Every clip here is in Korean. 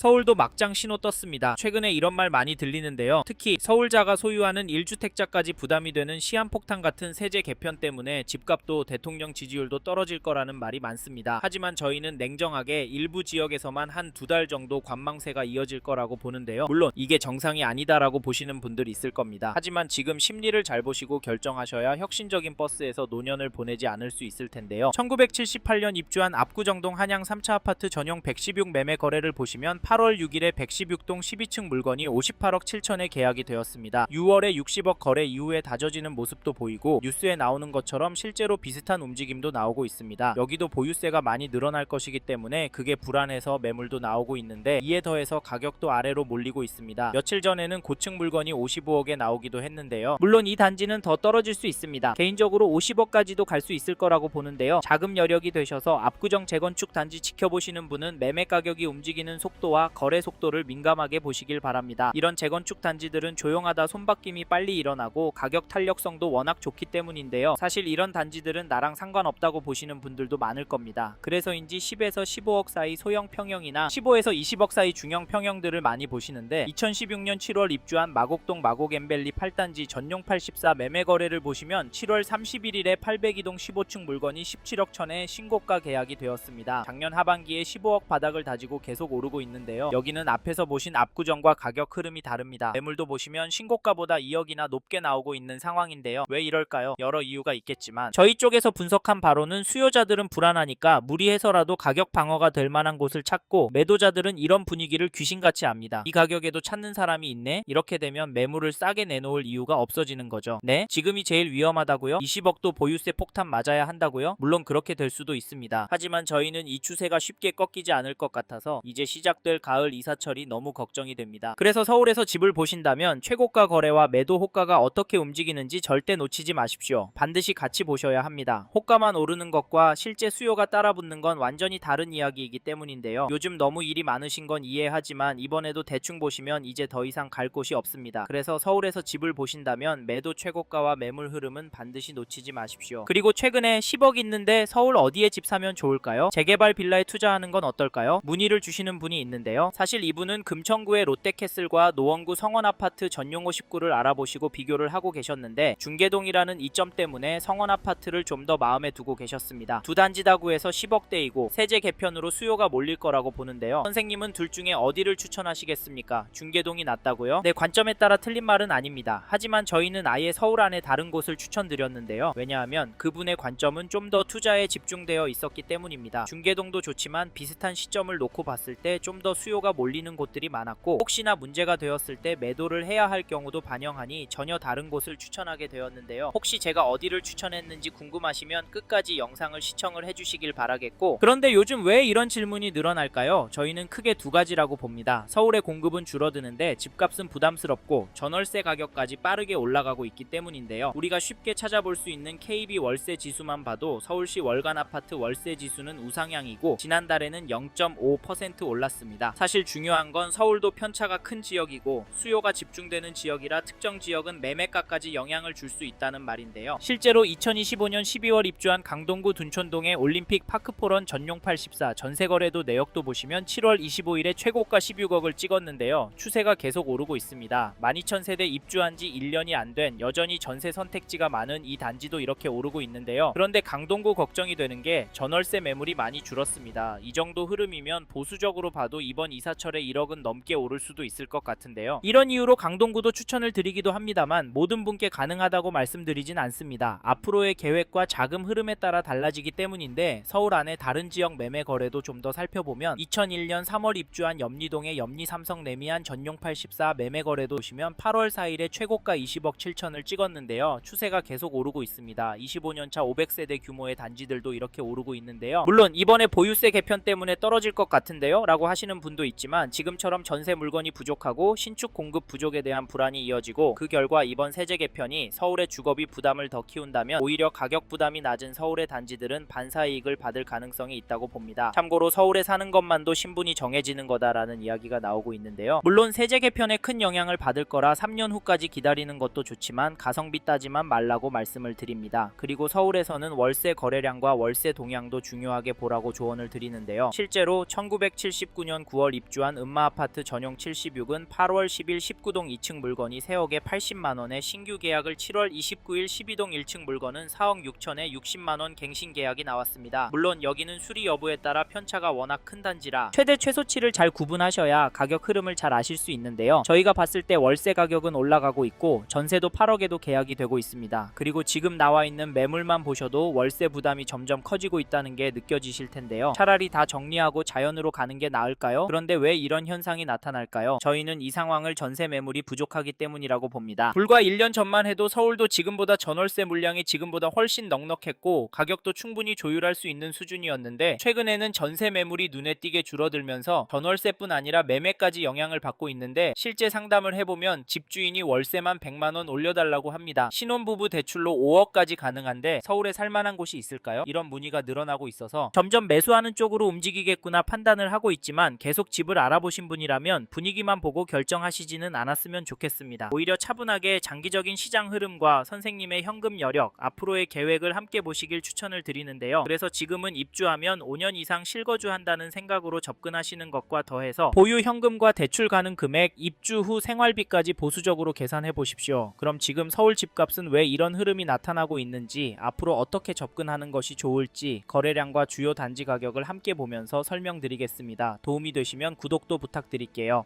서울도 막장 신호 떴습니다. 최근에 이런 말 많이 들리는데요. 특히 서울자가 소유하는 1주택자까지 부담이 되는 시한폭탄 같은 세제 개편 때문에 집값도 대통령 지지율도 떨어질 거라는 말이 많습니다. 하지만 저희는 냉정하게 일부 지역에서만 한 두 달 정도 관망세가 이어질 거라고 보는데요. 물론 이게 정상이 아니다라고 보시는 분들이 있을 겁니다. 하지만 지금 심리를 잘 보시고 결정하셔야 혁신적인 버스에서 노년을 보내지 않을 수 있을 텐데요. 1978년 입주한 압구정동 한양 3차 아파트 전용 116 매매 거래를 보시면 8월 6일에 116동 12층 물건이 58억 7천에 계약이 되었습니다. 6월에 60억 거래 이후에 다져지는 모습도 보이고 뉴스에 나오는 것처럼 실제로 비슷한 움직임도 나오고 있습니다. 여기도 보유세가 많이 늘어날 것이기 때문에 그게 불안해서 매물도 나오고 있는데 이에 더해서 가격도 아래로 몰리고 있습니다. 며칠 전에는 고층 물건이 55억에 나오기도 했는데요. 물론 이 단지는 더 떨어질 수 있습니다. 개인적으로 50억까지도 갈 수 있을 거라고 보는데요. 자금 여력이 되셔서 압구정 재건축 단지 지켜보시는 분은 매매 가격이 움직이는 속도와 거래 속도를 민감하게 보시길 바랍니다. 이런 재건축 단지들은 조용하다 손바뀜이 빨리 일어나고 가격 탄력성도 워낙 좋기 때문인데요. 사실 이런 단지들은 나랑 상관없다고 보시는 분들도 많을 겁니다. 그래서인지 10에서 15억 사이 소형 평형이나 15에서 20억 사이 중형 평형들을 많이 보시는데 2016년 7월 입주한 마곡동 마곡엠벨리 8단지 전용 84 매매 거래를 보시면 7월 31일에 802동 15층 물건이 17억 천에 신고가 계약이 되었습니다. 작년 하반기에 15억 바닥을 다지고 계속 오르고 있는데요. 여기는 앞에서 보신 압구정과 가격 흐름이 다릅니다. 매물도 보시면 신고가보다 2억이나 높게 나오고 있는 상황인데요. 왜 이럴까요? 여러 이유가 있겠지만 저희 쪽에서 분석한 바로는 수요자들은 불안하니까 무리해서라도 가격 방어가 될 만한 곳을 찾고 매도자들은 이런 분위기를 귀신같이 압니다. 이 가격에도 찾는 사람이 있네? 이렇게 되면 매물을 싸게 내놓을 이유가 없어지는 거죠. 네? 지금이 제일 위험하다고요? 20억도 보유세 폭탄 맞아야 한다고요? 물론 그렇게 될 수도 있습니다. 하지만 저희는 이 추세가 쉽게 꺾이지 않을 것 같아서 이제 시작될 가을 이사철이 너무 걱정이 됩니다. 그래서 서울에서 집을 보신다면 최고가 거래와 매도 호가가 어떻게 움직이는지 절대 놓치지 마십시오. 반드시 같이 보셔야 합니다. 호가만 오르는 것과 실제 수요가 따라붙는 건 완전히 다른 이야기이기 때문인데요. 요즘 너무 일이 많으신 건 이해하지만 이번에도 대충 보시면 이제 더 이상 갈 곳이 없습니다. 그래서 서울에서 집을 보신다면 매도 최고가와 매물 흐름은 반드시 놓치지 마십시오. 그리고 최근에 10억 있는데 서울 어디에 집 사면 좋을까요? 재개발 빌라에 투자하는 건 어떨까요? 문의를 주시는 분이 있는데요. 사실 이분은 금천구의 롯데캐슬과 노원구 성원아파트 전용 59를 알아보시고 비교를 하고 계셨는데 중계동이라는 이점 때문에 성원아파트를 좀 더 마음에 두고 계셨습니다. 두 단지 다 구해서 10억대이고 세제 개편으로 수요가 몰릴 거라고 보는데요. 선생님은 둘 중에 어디를 추천하시겠습니까? 중계동이 낫다고요? 네, 관점에 따라 틀린 말은 아닙니다. 하지만 저희는 아예 서울 안에 다른 곳을 추천드렸는데요. 왜냐하면 그분의 관점은 좀 더 투자에 집중되어 있었기 때문입니다. 중계동도 좋지만 비슷한 시점을 놓고 봤을 때 좀 더 수요가 몰리는 곳들이 많았고 혹시나 문제가 되었을 때 매도를 해야 할 경우도 반영하니 전혀 다른 곳을 추천하게 되었는데요. 혹시 제가 어디를 추천했는지 궁금하시면 끝까지 영상을 시청을 해주시길 바라겠고, 그런데 요즘 왜 이런 질문이 늘어날까요? 저희는 크게 두 가지라고 봅니다. 서울의 공급은 줄어드는데 집값은 부담스럽고 전월세 가격까지 빠르게 올라가고 있기 때문인데요. 우리가 쉽게 찾아볼 수 있는 KB 월세 지수만 봐도 서울시 월간 아파트 월세 지수는 우상향이고 지난달에는 0.5% 올랐습니다. 사실 중요한 건 서울도 편차가 큰 지역이고 수요가 집중되는 지역이라 특정 지역은 매매가까지 영향을 줄 수 있다는 말인데요. 실제로 2025년 12월 입주한 강동구 둔촌동의 올림픽 파크포런 전용 84 전세거래도 내역도 보시면 7월 25일에 최고가 16억을 찍었는데요. 추세가 계속 오르고 있습니다. 12,000세대 입주한 지 1년이 안 된 여전히 전세 선택지가 많은 이 단지도 이렇게 오르고 있는데요. 그런데 강동구 걱정이 되는 게 전월세 매물이 많이 줄었습니다. 이 정도 흐름이면 보수적으로 봐도 이번 이사철에 1억은 넘게 오를 수도 있을 것 같은데요. 이런 이유로 강동구도 추천을 드리기도 합니다만 모든 분께 가능하다고 말씀드리진 않습니다. 앞으로의 계획과 자금 흐름에 따라 달라지기 때문인데 서울 안에 다른 지역 매매 거래도 좀 더 살펴보면 2001년 3월 입주한 염리동의 염리삼성 레미안 전용 84 매매 거래도 보시면 8월 4일에 최고가 20억 7천을 찍었는데요. 추세가 계속 오르고 있습니다. 25년차 500세대 규모의 단지들도 이렇게 오르고 있는데요. 물론 이번에 보유세 개편 때문에 떨어질 것 같은데요 라고 하시는 분도 있지만 지금처럼 전세 물건이 부족하고 신축 공급 부족에 대한 불안이 이어지고 그 결과 이번 세제 개편이 서울의 주거비 부담을 더 키운다면 오히려 가격 부담이 낮은 서울의 단지들은 반사이익을 받을 가능성이 있다고 봅니다. 참고로 서울에 사는 것만도 신분이 정해지는 거다라는 이야기가 나오고 있는데요. 물론 세제 개편에 큰 영향을 받을 거라 3년 후까지 기다리는 것도 좋지만 가성비 따지만 말라고 말씀을 드립니다. 그리고 서울에서는 월세 거래량과 월세 동향도 중요하게 보라고 조언을 드리는데요. 실제로 1979년 9월 입주한 음마아파트 전용 76은 8월 10일 19동 2층 물건이 3억에 80만원에 신규 계약을 7월 29일 12동 1층 물건은 4억 6천에 60만원 갱신 계약이 나왔습니다. 물론 여기는 수리 여부에 따라 편차가 워낙 큰 단지라 최대 최소치를 잘 구분하셔야 가격 흐름을 잘 아실 수 있는데요. 저희가 봤을 때 월세 가격은 올라가고 있고 전세도 8억에도 계약이 되고 있습니다. 그리고 지금 나와 있는 매물만 보셔도 월세 부담이 점점 커지고 있다는 게 느껴지실 텐데요. 차라리 다 정리하고 자연으로 가는 게 나을까요? 그런데 왜 이런 현상이 나타날까요? 저희는 이 상황을 전세 매물이 부족하기 때문이라고 봅니다. 불과 1년 전만 해도 서울도 지금보다 전월세 물량이 지금보다 훨씬 넉넉했고 가격도 충분히 조율할 수 있는 수준이었는데 최근에는 전세 매물이 눈에 띄게 줄어들면서 전월세뿐 아니라 매매까지 영향을 받고 있는데 실제 상담을 해보면 집주인이 월세만 100만원 올려달라고 합니다. 신혼부부 대출로 5억까지 가능한데 서울에 살만한 곳이 있을까요? 이런 문의가 늘어나고 있어서 점점 매수하는 쪽으로 움직이겠구나 판단을 하고 있지만 계속 집을 알아보신 분이라면 분위기만 보고 결정하시지는 않았으면 좋겠습니다. 오히려 차분하게 장기적인 시장 흐름과 선생님의 현금 여력, 앞으로의 계획을 함께 보시길 추천을 드리는데요. 그래서 지금은 입주하면 5년 이상 실거주한다는 생각으로 접근하시는 것과 더해서 보유 현금과 대출 가능 금액, 입주 후 생활비까지 보수적으로 계산해 보십시오. 그럼 지금 서울 집값은 왜 이런 흐름이 나타나고 있는지, 앞으로 어떻게 접근하는 것이 좋을지 거래량과 주요 단지 가격을 함께 보면서 설명드리겠습니다. 도움이 되시면 구독도 부탁드릴게요.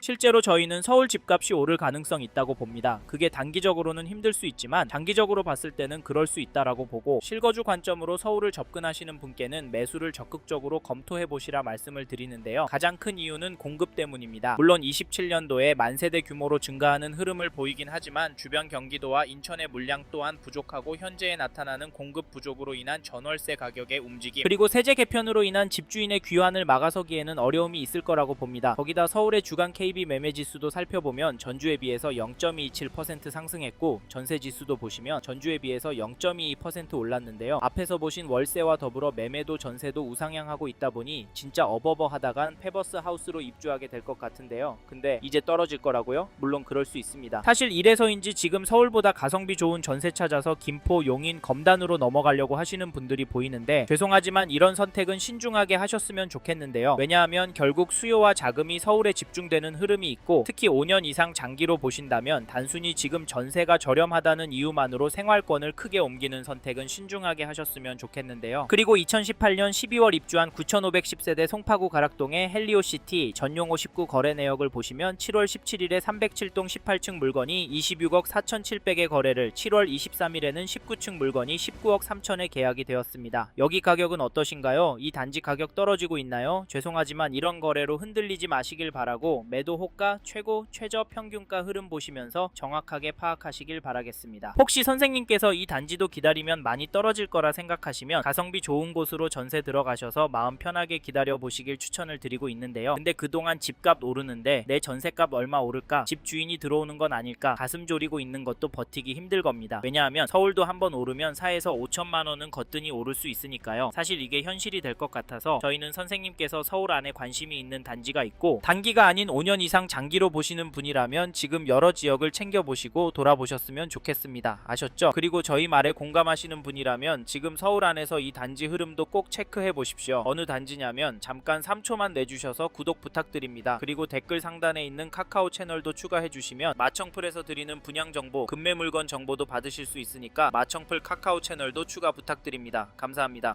실제로 저희는 서울 집값이 오를 가능성이 있다고 봅니다. 그게 단기적으로는 힘들 수 있지만 장기적으로 봤을 때는 그럴 수 있다라고 보고 실거주 관점으로 서울을 접근하시는 분께는 매수를 적극적으로 검토해 보시라 말씀을 드리는데요. 가장 큰 이유는 공급 때문입니다. 물론 27년도에 만세대 규모로 증가하는 흐름을 보이긴 하지만 주변 경기도와 인천의 물량 또한 부족하고 현재에 나타나는 공급 부족으로 인한 전월세 가격의 움직임, 그리고 세제 개편으로 인한 집주인의 귀환을 막아서기에는 어려움이 있을 거라고 봅니다. 거기다 서울의 주간 KB 매매 지수도 살펴보면 전주에 비해서 0.27% 상승했고 전세 지수도 보시면 전주에 비해서 0.22% 올랐는데요. 앞에서 보신 월세와 더불어 매매도 전세도 우상향하고 있다 보니 진짜 어버버하다간 페버스 하우스로 입주하게 될 것 같은데요. 근데 이제 떨어질 거라고요? 물론 그럴 수 있습니다. 사실 이래서인지 지금 서울보다 가성비 좋은 전세 찾아서 김포, 용인, 검단으로 넘어가려고 하시는 분들이 보이는데 죄송하지만 이런 선택은 신중하게 하셨으면 좋겠는데요. 왜냐하면 결국 수요와 자금이 서울에 집중되는 흐름이 있고 특히 5년 이상 장기로 보신다면 단순히 지금 전세가 저렴하다는 이유만으로 생활권을 크게 옮기는 선택은 신중하게 하셨으면 좋겠는데요. 그리고 2018년 12월 입주한 9510세대 송파구 가락동의 헬리오시티 전용 59 거래 내역을 보시면 7월 17일에 307동 18층 물건이 26억 4,700의 거래를, 7월 23일에는 19층 물건이 19억 3천에 계약이 되었습니다. 여기 가격은 어떠신가요? 이 단지 가격 떨어지고 있나요? 죄송하지만 이런 거래로 흔들리지 마시길 바라고 매도 호가, 최고, 최저, 평균가 흐름 보시면서 정확하게 파악하시길 바라겠습니다. 혹시 선생님께서 이 단지도 기다리면 많이 떨어질 거라 생각하시면 가성비 좋은 곳으로 전세 들어가셔서 마음 편하게 기다려 보시길 추천을 드리고 있는데요. 근데 그동안 집값 오르는데 내 전세값 얼마 오를까? 집 주인이 들어오는 건 아닐까? 가슴 졸이고 있는 것도 버티기 힘들 겁니다. 왜냐하면 서울도 한번 오르면 4에서 5천만 원은 거뜬히 오를 수 있으니까요. 사실 이게 현실이 될 것 같아서 저희는 선생님께서 서울 안에 관심이 있는 단지가 있고 단기가 아닌 5년 이상 장기로 보시는 분이라면 지금 여러 지역을 챙겨보시고 돌아보셨으면 좋겠습니다. 아셨죠? 그리고 저희 말에 공감하시는 분이라면 지금 서울 안에서 이 단지 흐름도 꼭 체크해 보십시오. 어느 단지냐면 잠깐 3초만 내주셔서 구독 부탁드립니다. 그리고 댓글 상단에 있는 카카오 채널도 추가해 주시면 마청풀에서 드리는 분양 정보, 급매 물건 정보도 받으실 수 있으니까 마청풀 카카오 채널도 추가 부탁드립니다. 감사합니다.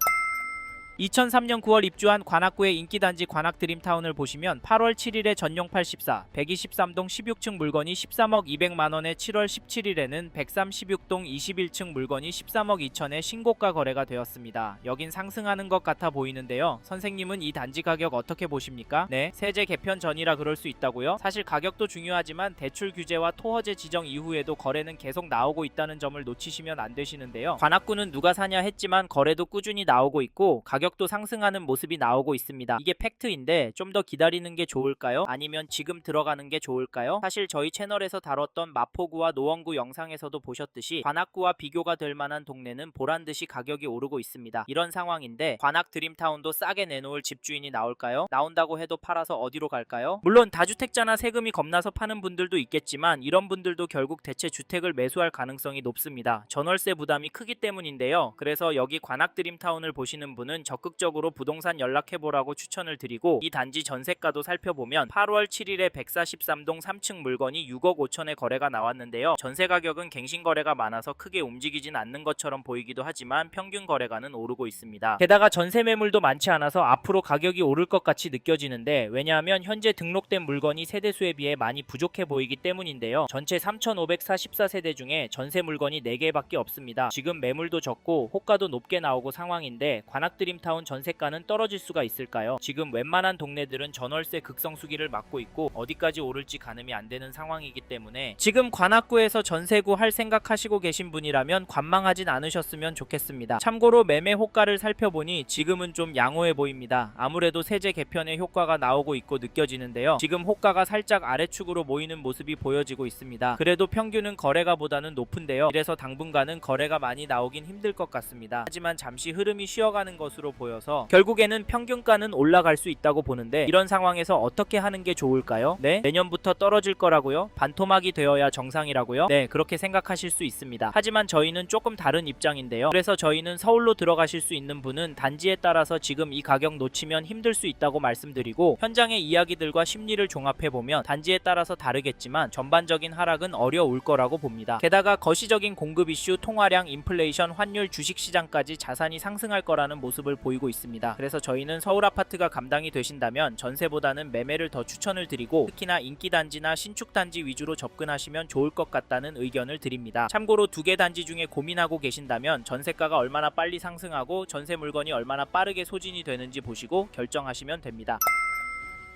2003년 9월 입주한 관악구의 인기단지 관악드림타운을 보시면 8월 7일에 전용 84, 123동 16층 물건이 13억 200만원에 7월 17일에는 136동 21층 물건이 13억 2천에 신고가 거래가 되었습니다. 여긴 상승하는 것 같아 보이는데요. 선생님은 이 단지 가격 어떻게 보십니까? 네, 세제 개편 전이라 그럴 수 있다고요? 사실 가격도 중요하지만 대출 규제와 토허제 지정 이후에도 거래는 계속 나오고 있다는 점을 놓치시면 안 되시는데요. 관악구는 누가 사냐 했지만 거래도 꾸준히 나오고 있고 가격도 상승하는 모습이 나오고 있습니다. 이게 팩트인데 좀 더 기다리는 게 좋을까요? 아니면 지금 들어가는 게 좋을까요? 사실 저희 채널에서 다뤘던 마포구와 노원구 영상에서도 보셨듯이 관악구와 비교가 될 만한 동네는 보란듯이 가격이 오르고 있습니다. 이런 상황인데 관악 드림타운도 싸게 내놓을 집주인이 나올까요? 나온다고 해도 팔아서 어디로 갈까요? 물론 다주택자나 세금이 겁나서 파는 분들도 있겠지만 이런 분들도 결국 대체 주택을 매수할 가능성이 높습니다. 전월세 부담이 크기 때문인데요. 그래서 여기 관악 드림타운을 보시는 분은 적극적으로 부동산 연락해보라고 추천을 드리고, 이 단지 전세가도 살펴보면 8월 7일에 143동 3층 물건이 6억 5천에 거래가 나왔는데요. 전세 가격은 갱신 거래가 많아서 크게 움직이진 않는 것처럼 보이기도 하지만 평균 거래가는 오르고 있습니다. 게다가 전세 매물도 많지 않아서 앞으로 가격이 오를 것 같이 느껴지는데, 왜냐하면 현재 등록된 물건이 세대수에 비해 많이 부족해 보이기 때문인데요. 전체 3,544세대 중에 전세 물건이 4개밖에 없습니다. 지금 매물도 적고 호가도 높게 나오고 상황인데 관악드림타운 전세가는 떨어질 수가 있을까요? 지금 웬만한 동네들은 전월세 극성수기를 맞고 있고 어디까지 오를지 가늠이 안 되는 상황이기 때문에 지금 관악구에서 전세구 할 생각하시고 계신 분이라면 관망하진 않으셨으면 좋겠습니다. 참고로 매매 호가를 살펴보니 지금은 좀 양호해 보입니다. 아무래도 세제 개편의 효과가 나오고 있고 느껴지는데요. 지금 호가가 살짝 아래축으로 모이는 모습이 보여지고 있습니다. 그래도 평균은 거래가보다는 높은데요. 이래서 당분간은 거래가 많이 나오긴 힘들 것 같습니다. 하지만 잠시 흐름이 쉬어가는 것으로 보여서 결국에는 평균가는 올라갈 수 있다고 보는데, 이런 상황에서 어떻게 하는 게 좋을까요? 네? 내년부터 떨어질 거라고요? 반토막이 되어야 정상이라고요? 네, 그렇게 생각하실 수 있습니다. 하지만 저희는 조금 다른 입장인데요. 그래서 저희는 서울로 들어가실 수 있는 분은 단지에 따라서 지금 이 가격 놓치면 힘들 수 있다고 말씀드리고, 현장의 이야기들과 심리를 종합해보면 단지에 따라서 다르겠지만 전반적인 하락은 어려울 거라고 봅니다. 게다가 거시적인 공급 이슈, 통화량, 인플레이션, 환율, 주식시장까지 자산이 상승할 거라는 모습을 보이고 있습니다. 그래서 저희는 서울 아파트가 감당이 되신다면 전세보다는 매매를 더 추천을 드리고, 특히나 인기단지나 신축단지 위주로 접근하시면 좋을 것 같다는 의견을 드립니다. 참고로 2개 단지 중에 고민하고 계신다면 전세가가 얼마나 빨리 상승하고 전세 물건이 얼마나 빠르게 소진이 되는지 보시고 결정하시면 됩니다.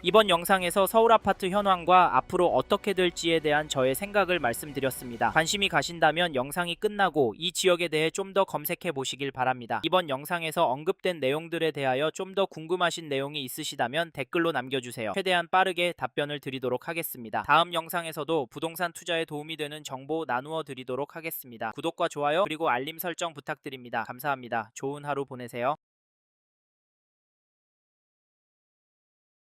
이번 영상에서 서울 아파트 현황과 앞으로 어떻게 될지에 대한 저의 생각을 말씀드렸습니다. 관심이 가신다면 영상이 끝나고 이 지역에 대해 좀 더 검색해 보시길 바랍니다. 이번 영상에서 언급된 내용들에 대하여 좀 더 궁금하신 내용이 있으시다면 댓글로 남겨주세요. 최대한 빠르게 답변을 드리도록 하겠습니다. 다음 영상에서도 부동산 투자에 도움이 되는 정보 나누어 드리도록 하겠습니다. 구독과 좋아요 그리고 알림 설정 부탁드립니다. 감사합니다. 좋은 하루 보내세요.